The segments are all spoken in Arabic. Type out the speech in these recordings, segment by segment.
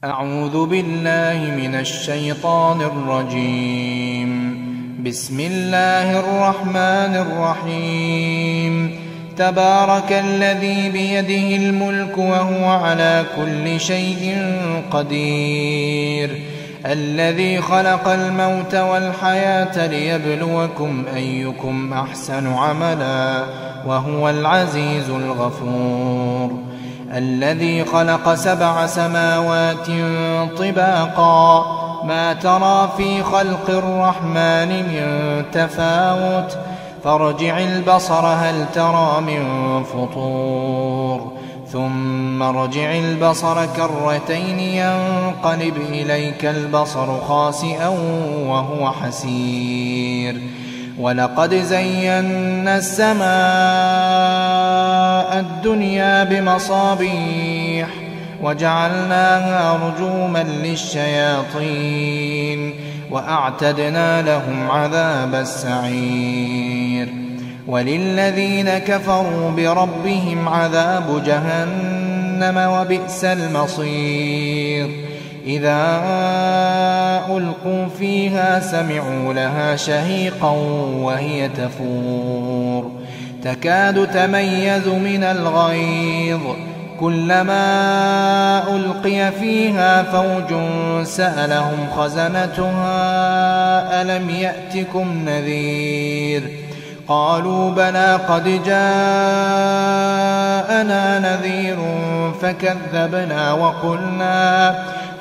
أعوذ بالله من الشيطان الرجيم. بسم الله الرحمن الرحيم. تبارك الذي بيده الملك وهو على كل شيء قدير، الذي خلق الموت والحياة ليبلوكم أيكم أحسن عملا وهو العزيز الغفور، الذي خلق 7 سماوات طباقا ما ترى في خلق الرحمن من تفاوت، فارجع البصر هل ترى من فطور، ثم ارجع البصر كرتين ينقلب إليك البصر خاسئا وهو حسير. ولقد زينا السماء الدنيا بمصابيح وجعلناها رجوما للشياطين وأعتدنا لهم عذاب السعير. وللذين كفروا بربهم عذاب جهنم وبئس المصير. إذا ألقوا فيها سمعوا لها شهيقا وهي تفور، تكاد تميز من الغيظ، كلما ألقي فيها فوج سألهم خزنتها ألم يأتكم نذير؟ قالوا بلى قد جاءنا نذير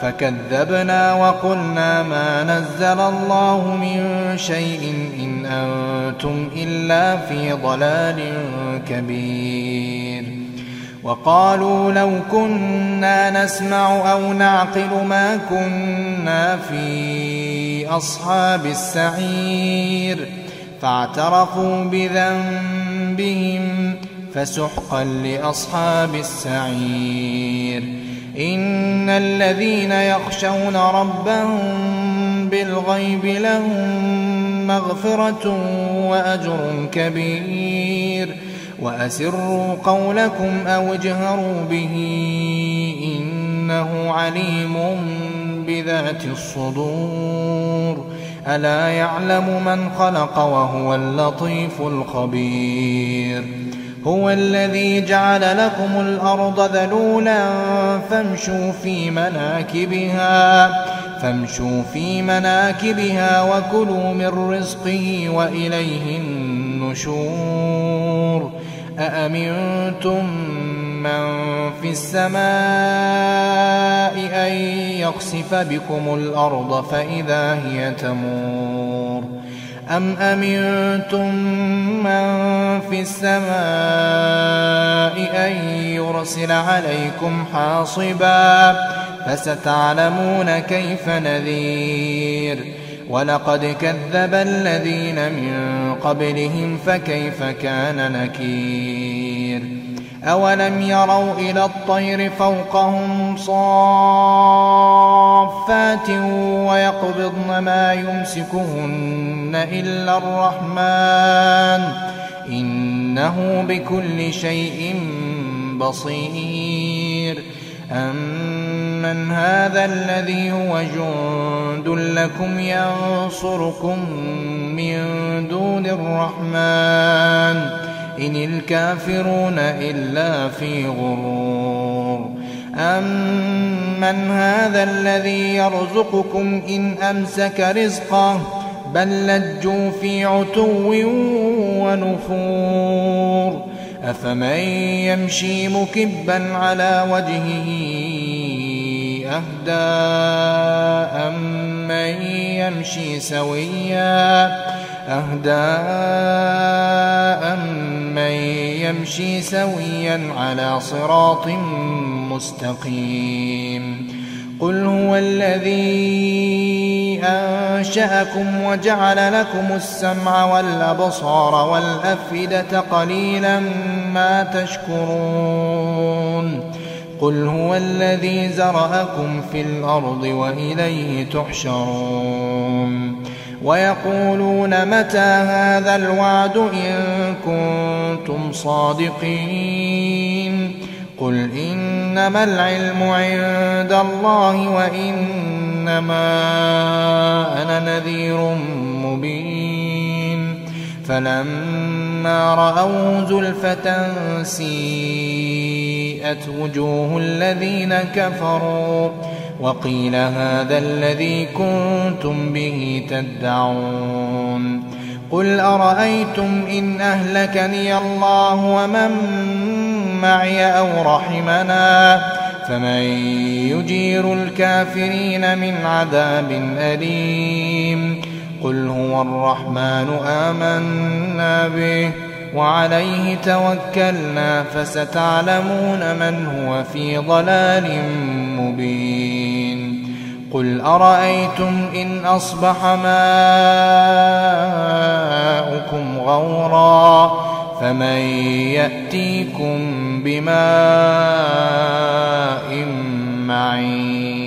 فكذبنا وقلنا ما نزل الله من شيء إن أنتم إلا في ضلال كبير. وقالوا لو كنا نسمع أو نعقل ما كنا في أصحاب السعير، فاعترفوا بذنبهم فسحقا لأصحاب السعير. إن الذين يخشون ربهم بالغيب لهم مغفرة وأجر كبير. وأسروا قولكم أو اجهروا به إنه عليم بذات الصدور. ألا يعلم من خلق وهو اللطيف الخبير. هو الذي جعل لكم الأرض ذلولا فامشوا في مناكبها وكلوا من رزقه وإليه النشور. أأمنتم من في السماء أن يخسف بكم الأرض فإذا هي تمور، أم أمنتم من في السماء أن يرسل عليكم حاصبا فستعلمون كيف نذير. ولقد كذب الذين من قبلهم فكيف كان نكير. أولم يروا إلى الطير فوقهم صافات ويقبضن ما يمسكهن إلا الرحمن إنه بكل شيء بصير. أمن هذا الذي هو جند لكم ينصركم من دون الرحمن إن الكافرون إلا في غرور. أمن هذا الذي يرزقكم إن أمسك رزقه بل لجوا في عتو ونفور. أفمن يمشي مكبا على وجهه أهدى أمن يمشي سويا على صراط مستقيم. قل هو الذي أنشأكم وجعل لكم السمع والأبصار والأفئدة قليلا ما تشكرون. قل هو الذي زرأكم في الأرض وإليه تحشرون. ويقولون متى هذا الوعد إن كنتم صادقين. قل إنما العلم عند الله وإنما أنا نذير مبين فلما رأوا زلفة سيئت وجوه الذين كفروا وقيل هذا الذي كنتم به تدعون قل أرأيتم إن أهلكني الله ومن معي أو رحمنا فمن يجير الكافرين من عذاب أليم قل هو الرحمن آمنا به وعليه توكلنا فستعلمون من هو في ضلال مبين قل أرأيتم إن أصبح ماؤكم غورا فمن يأتيكم بماء معين